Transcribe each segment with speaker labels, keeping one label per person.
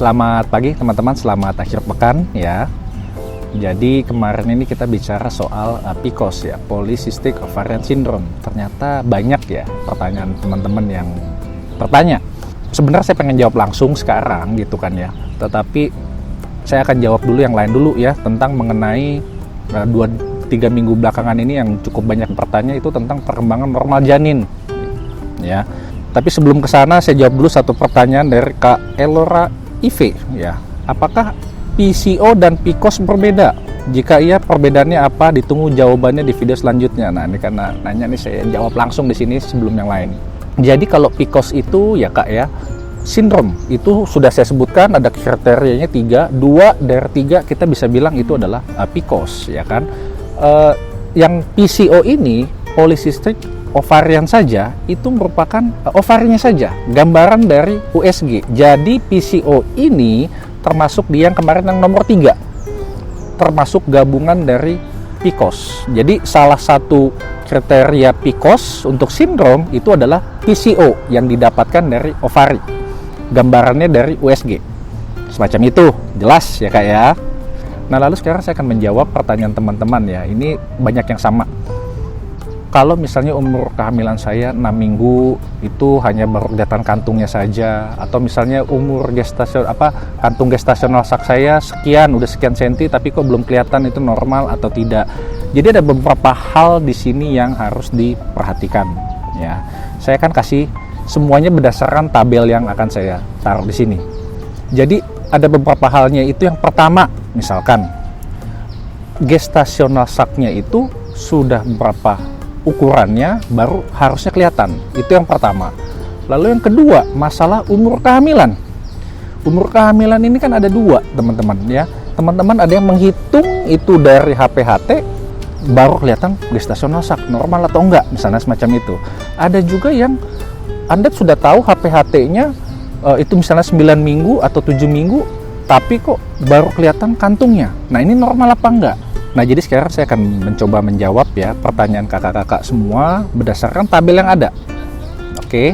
Speaker 1: Selamat pagi teman-teman, selamat akhir pekan ya. Jadi kemarin ini kita bicara soal PCOS ya, Polycystic Ovarian Syndrome. Ternyata banyak ya pertanyaan teman-teman yang bertanya. Sebenarnya saya pengen jawab langsung sekarang gitu kan ya. Tetapi saya akan jawab dulu yang lain dulu ya, tentang mengenai 2-3 minggu belakangan ini yang cukup banyak bertanya itu tentang perkembangan normal janin ya. Tapi sebelum ke sana saya jawab dulu satu pertanyaan dari Kak Elora IV ya. Apakah PCO dan PCOS berbeda? Jika iya, perbedaannya apa? Ditunggu jawabannya di video selanjutnya. Nah, ini karena nanya nih, saya jawab langsung di sini sebelum yang lain. Jadi kalau PCOS itu ya Kak ya, sindrom itu sudah saya sebutkan ada kriterianya 3. 2 dari 3 kita bisa bilang itu adalah PCOS ya kan. Yang PCO ini, Polycystic Ovarian saja, itu merupakan ovarinya saja, gambaran dari USG. Jadi PCO ini termasuk dia yang kemarin yang nomor 3, termasuk gabungan dari PCOS. Jadi salah satu kriteria PCOS untuk sindrom itu adalah PCO yang didapatkan dari ovari, gambarannya dari USG. Semacam itu, jelas ya Kak ya. Nah lalu sekarang saya akan menjawab pertanyaan teman-teman ya. Ini banyak yang sama. Kalau misalnya umur kehamilan saya 6 minggu itu hanya baru kelihatan kantungnya saja, atau misalnya umur kantung gestasional sak saya sekian, udah sekian senti tapi kok belum kelihatan, itu normal atau tidak. Jadi ada beberapa hal di sini yang harus diperhatikan ya. Saya akan kasih semuanya berdasarkan tabel yang akan saya taruh di sini. Jadi ada beberapa halnya itu. Yang pertama, misalkan gestasional saknya itu sudah berapa ukurannya baru harusnya kelihatan. Itu yang pertama. Lalu yang kedua, masalah umur kehamilan. Umur kehamilan ini kan ada 2 teman-teman ya. Teman-teman ada yang menghitung itu dari HPHT baru kelihatan gestasional sak normal atau enggak, misalnya semacam itu. Ada juga yang Anda sudah tahu HPHT-nya itu misalnya 9 minggu atau 7 minggu, tapi kok baru kelihatan kantungnya. Nah ini normal apa enggak? Nah jadi sekarang saya akan mencoba menjawab ya pertanyaan kakak-kakak semua berdasarkan tabel yang ada. Oke.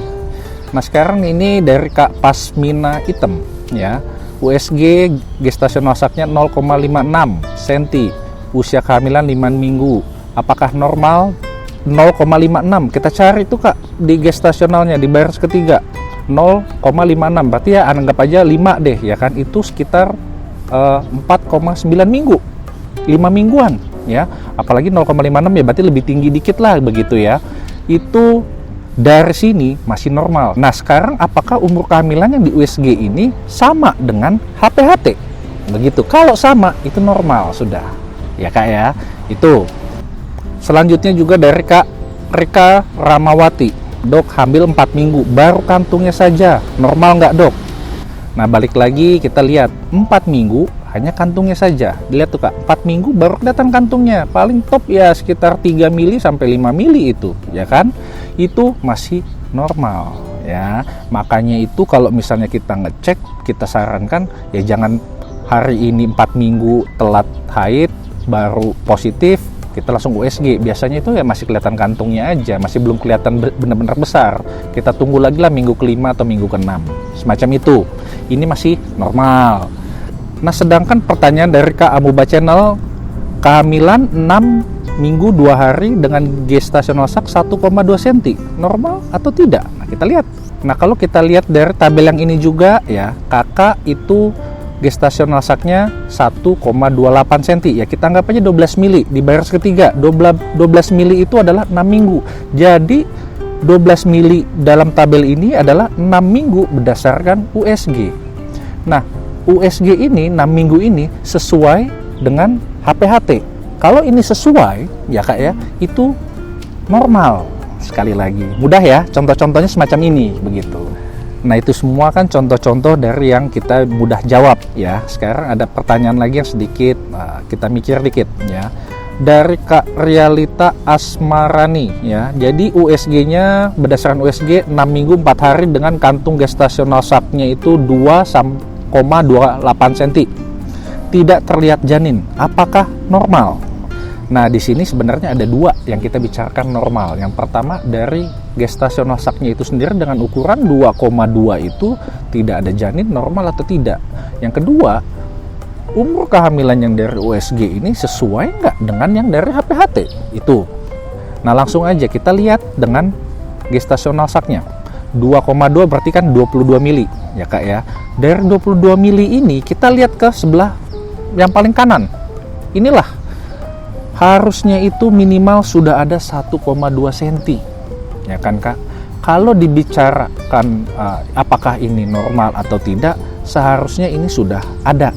Speaker 1: Nah sekarang ini dari Kak Pasmina Item ya. USG gestasional saknya 0,56 cm. Usia kehamilan 5 minggu. Apakah normal? 0,56. Kita cari itu Kak di gestasionalnya di baris ketiga. 0,56. Berarti ya anggap aja 5 deh ya kan. Itu sekitar 4,9 minggu. 5 mingguan ya, apalagi 0,56 ya berarti lebih tinggi dikit lah begitu ya. Itu dari sini masih normal. Nah sekarang apakah umur kehamilan yang di USG ini sama dengan HPHT? Begitu, kalau sama itu normal sudah ya Kak ya. Itu selanjutnya juga dari Kak Rika Ramawati. Dok, hamil 4 minggu baru kantungnya saja, normal nggak dok? Nah balik lagi kita lihat 4 minggu hanya kantungnya saja. Dilihat tuh Kak, 4 minggu baru kelihatan kantungnya. Paling top ya sekitar 3 mili sampai 5 mili itu, ya kan? Itu masih normal ya. Makanya itu kalau misalnya kita ngecek, kita sarankan ya jangan hari ini 4 minggu telat haid baru positif, kita langsung USG. Biasanya itu ya masih kelihatan kantungnya aja, masih belum kelihatan benar-benar besar. Kita tunggu lagi lah minggu ke-5 atau minggu ke-6. Semacam itu. Ini masih normal. Nah sedangkan pertanyaan dari Kak Amuba Channel, kehamilan 6 minggu 2 hari dengan gestasional sak 1,2 cm, normal atau tidak? Nah kita lihat. Nah kalau kita lihat dari tabel yang ini juga ya, kakak itu gestasional saknya 1,28 cm ya, kita anggap aja 12 mili di baris ketiga. 12 mili itu adalah 6 minggu. Jadi 12 mili dalam tabel ini adalah 6 minggu berdasarkan USG. Nah USG ini 6 minggu ini sesuai dengan HPHT. Kalau ini sesuai ya Kak ya, itu normal. Sekali lagi, mudah ya, contoh-contohnya semacam ini begitu. Nah itu semua kan contoh-contoh dari yang kita mudah jawab ya. Sekarang ada pertanyaan lagi yang sedikit kita mikir dikit ya. Dari Kak Realita Asmarani ya. Jadi USG-nya berdasarkan USG 6 minggu 4 hari dengan kantung gestasional saknya itu 2,28 cm. Tidak terlihat janin. Apakah normal? Nah, di sini sebenarnya ada 2 yang kita bicarakan normal. Yang pertama dari gestasional saknya itu sendiri dengan ukuran 2,2 itu tidak ada janin, normal atau tidak. Yang kedua, umur kehamilan yang dari USG ini sesuai nggak dengan yang dari HPHT itu. Nah, langsung aja kita lihat dengan gestasional sac-nya. 2,2 berarti kan 22 mili ya Kak ya. Dari 22 mili ini kita lihat ke sebelah yang paling kanan. Inilah harusnya itu minimal sudah ada 1,2 cm ya kan Kak. Kalau dibicarakan apakah ini normal atau tidak, seharusnya ini sudah ada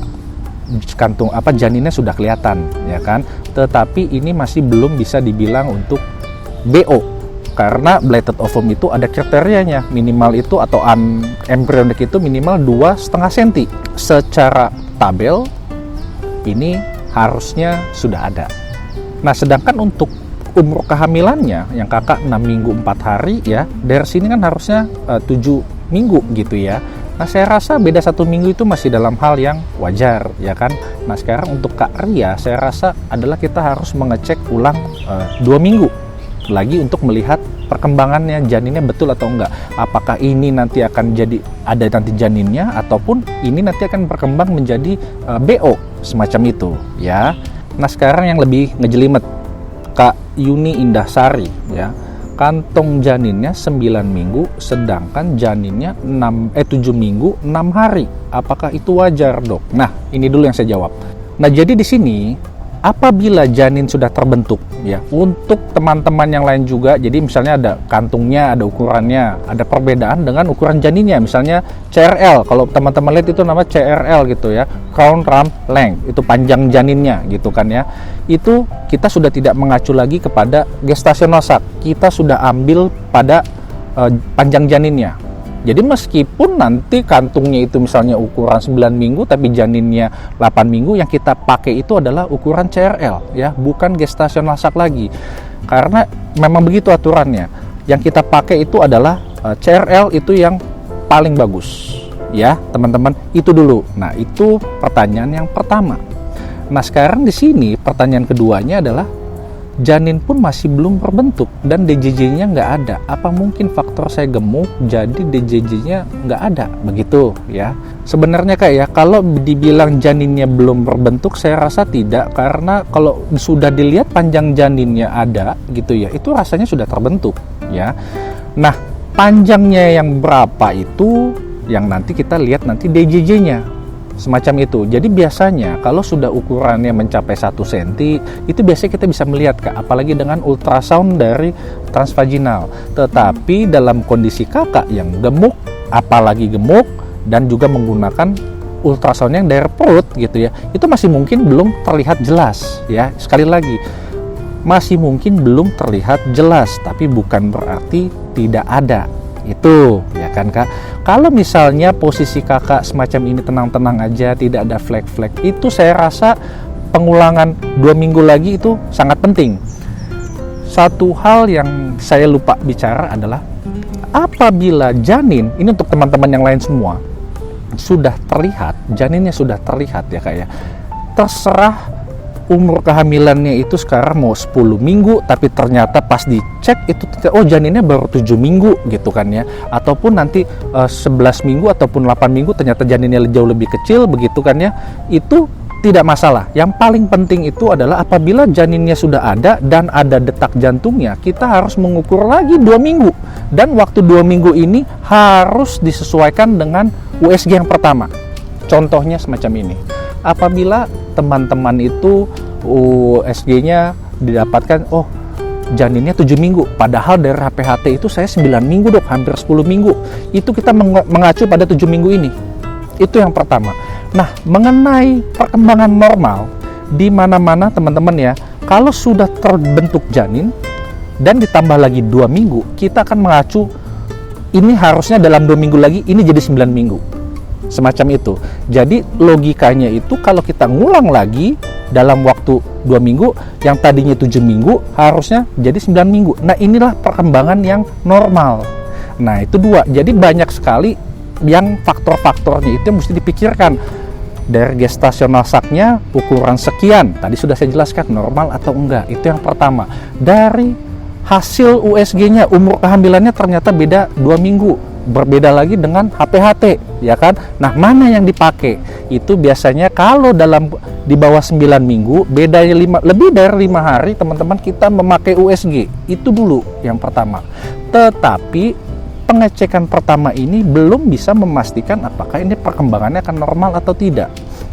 Speaker 1: kantung janinnya sudah kelihatan ya kan. Tetapi ini masih belum bisa dibilang untuk BO karena bladed ovum itu ada kriterianya, minimal itu atau embryonic itu minimal 2,5 cm. Secara tabel ini harusnya sudah ada. Nah, sedangkan untuk umur kehamilannya yang kakak 6 minggu 4 hari ya, dari sini kan harusnya 7 minggu gitu ya. Nah, saya rasa beda 1 minggu itu masih dalam hal yang wajar ya kan. Nah, sekarang untuk Kak Ria saya rasa adalah kita harus mengecek ulang 2 minggu lagi untuk melihat perkembangannya, janinnya betul atau enggak. Apakah ini nanti akan jadi ada nanti janinnya ataupun ini nanti akan berkembang menjadi BO semacam itu ya. Nah, sekarang yang lebih ngejelimet, Kak Yuni Indahsari ya. Kantong janinnya 9 minggu, sedangkan janinnya 7 minggu 6 hari. Apakah itu wajar, Dok? Nah, ini dulu yang saya jawab. Nah, jadi di sini apabila janin sudah terbentuk ya, untuk teman-teman yang lain juga, jadi misalnya ada kantungnya, ada ukurannya, ada perbedaan dengan ukuran janinnya, misalnya CRL, kalau teman-teman lihat itu nama CRL gitu ya, crown rump length, itu panjang janinnya gitu kan ya. Itu kita sudah tidak mengacu lagi kepada gestational sac, kita sudah ambil pada panjang janinnya. Jadi meskipun nanti kantungnya itu misalnya ukuran 9 minggu tapi janinnya 8 minggu, yang kita pakai itu adalah ukuran CRL ya, bukan gestational sac lagi. Karena memang begitu aturannya. Yang kita pakai itu adalah CRL itu yang paling bagus ya, teman-teman. Itu dulu. Nah, itu pertanyaan yang pertama. Nah, sekarang di sini pertanyaan keduanya adalah janin pun masih belum terbentuk dan DJJ-nya nggak ada. Apa mungkin faktor saya gemuk jadi DJJ-nya nggak ada? Begitu ya. Sebenarnya Kak ya, kalau dibilang janinnya belum terbentuk, saya rasa tidak. Karena kalau sudah dilihat panjang janinnya ada gitu ya, itu rasanya sudah terbentuk ya. Nah, panjangnya yang berapa itu yang nanti kita lihat nanti DJJ-nya. Semacam itu. Jadi biasanya kalau sudah ukurannya mencapai 1 cm, itu biasanya kita bisa melihat Kak, apalagi dengan ultrasound dari transvaginal. Tetapi dalam kondisi kakak yang gemuk, apalagi gemuk dan juga menggunakan ultrasound yang dari perut gitu ya, itu masih mungkin belum terlihat jelas ya. Sekali lagi, masih mungkin belum terlihat jelas, tapi bukan berarti tidak ada. Itu ya kan Kak. Kalau misalnya posisi kakak semacam ini tenang-tenang aja, tidak ada flag-flag, itu saya rasa pengulangan 2 minggu lagi itu sangat penting. Satu hal yang saya lupa bicara adalah apabila janin, ini untuk teman-teman yang lain semua, sudah terlihat, janinnya sudah terlihat ya Kak ya, terserah umur kehamilannya itu sekarang mau 10 minggu, tapi ternyata pas dicek itu oh janinnya baru 7 minggu gitu kan ya, ataupun nanti 11 minggu ataupun 8 minggu ternyata janinnya jauh lebih kecil begitu kan ya, itu tidak masalah. Yang paling penting itu adalah apabila janinnya sudah ada dan ada detak jantungnya, kita harus mengukur lagi 2 minggu, dan waktu 2 minggu ini harus disesuaikan dengan USG yang pertama. Contohnya semacam ini. Apabila teman-teman itu USG-nya didapatkan, oh janinnya 7 minggu, padahal dari HPHT itu saya 9 minggu Dok, hampir 10 minggu. Itu kita mengacu pada 7 minggu ini. Itu yang pertama. Nah, mengenai perkembangan normal, di mana-mana teman-teman ya, kalau sudah terbentuk janin dan ditambah lagi 2 minggu, kita akan mengacu ini harusnya dalam 2 minggu lagi ini jadi 9 minggu. Semacam itu. Jadi logikanya itu kalau kita ngulang lagi dalam waktu 2 minggu, yang tadinya 7 minggu harusnya jadi 9 minggu. Nah, inilah perkembangan yang normal. Nah, itu 2. Jadi banyak sekali yang faktor-faktornya itu mesti dipikirkan. Dari gestational sac-nya ukuran sekian, tadi sudah saya jelaskan normal atau enggak, itu yang pertama. Dari hasil USG-nya, umur kehamilannya ternyata beda 2 minggu, berbeda lagi dengan HPHT, ya kan? Nah, mana yang dipakai? Itu biasanya kalau di bawah 9 minggu, bedanya lebih dari 5 hari, teman-teman, kita memakai USG. Itu dulu yang pertama. Tetapi pengecekan pertama ini belum bisa memastikan apakah ini perkembangannya akan normal atau tidak.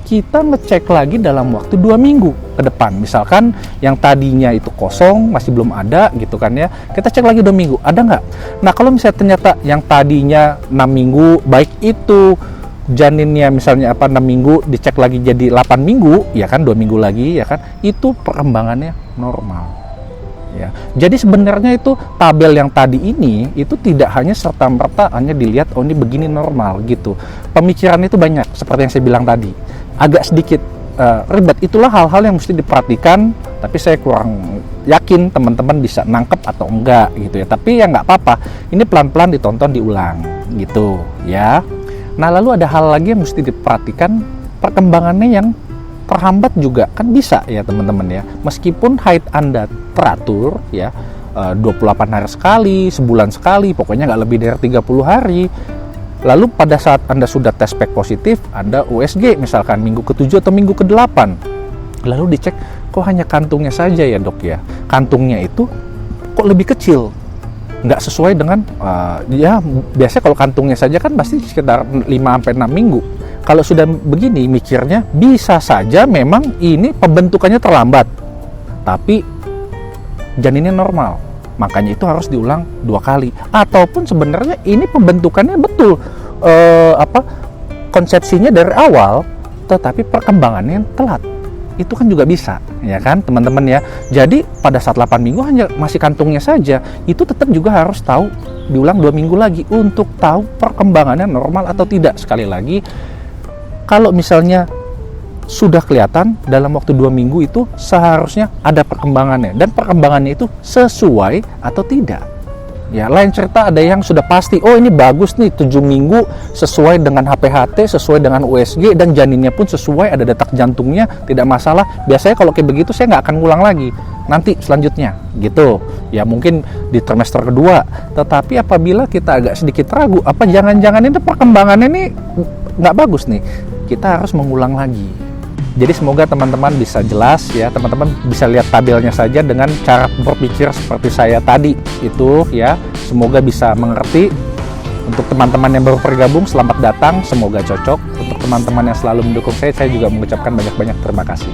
Speaker 1: Kita ngecek lagi dalam waktu 2 minggu ke depan. Misalkan yang tadinya itu kosong, masih belum ada gitu kan ya, kita cek lagi 2 minggu, ada nggak? Nah, kalau misalnya ternyata yang tadinya 6 minggu, baik itu janinnya misalnya 6 minggu, dicek lagi jadi 8 minggu, ya kan, 2 minggu lagi, ya kan, itu perkembangannya normal. Ya. Jadi sebenarnya itu tabel yang tadi ini itu tidak hanya serta-merta hanya dilihat oh ini begini normal gitu. Pemikiran itu banyak seperti yang saya bilang tadi. Agak sedikit ribet. Itulah hal-hal yang mesti diperhatikan, tapi saya kurang yakin teman-teman bisa nangkep atau enggak gitu ya. Tapi ya nggak apa-apa. Ini pelan-pelan ditonton, diulang gitu ya. Nah, lalu ada hal lagi yang mesti diperhatikan, perkembangannya yang terhambat juga kan bisa ya teman-teman ya. Meskipun haid Anda teratur ya, 28 hari sekali, sebulan sekali, pokoknya nggak lebih dari 30 hari. Lalu pada saat Anda sudah tes pack positif, Anda USG misalkan minggu ke-7 atau minggu ke-8. Lalu dicek, kok hanya kantungnya saja ya dok ya. Kantungnya itu kok lebih kecil. Nggak sesuai dengan, ya biasanya kalau kantungnya saja kan pasti sekitar 5-6 minggu. Kalau sudah begini mikirnya, bisa saja memang ini pembentukannya terlambat, tapi janinnya normal. Makanya itu harus diulang 2 kali. Ataupun sebenarnya ini pembentukannya betul, konsepsinya dari awal, tetapi perkembangannya telat. Itu kan juga bisa, ya kan teman-teman ya. Jadi pada saat 8 minggu hanya masih kantungnya saja, itu tetap juga harus tahu, diulang 2 minggu lagi untuk tahu perkembangannya normal atau tidak. Sekali lagi, kalau misalnya sudah kelihatan dalam waktu 2 minggu itu seharusnya ada perkembangannya, dan perkembangannya itu sesuai atau tidak. Ya, lain cerita ada yang sudah pasti, oh ini bagus nih 7 minggu sesuai dengan HPHT, sesuai dengan USG, dan janinnya pun sesuai, ada detak jantungnya, tidak masalah. Biasanya kalau kayak begitu saya nggak akan ngulang lagi nanti selanjutnya gitu ya, mungkin di trimester kedua. Tetapi apabila kita agak sedikit ragu, apa jangan-jangan ini perkembangannya nih nggak bagus nih, kita harus mengulang lagi. Jadi semoga teman-teman bisa jelas ya, teman-teman bisa lihat tabelnya saja dengan cara berpikir seperti saya tadi itu ya. Semoga bisa mengerti. Untuk teman-teman yang baru bergabung, selamat datang, semoga cocok. Untuk teman-teman yang selalu mendukung saya juga mengucapkan banyak-banyak terima kasih.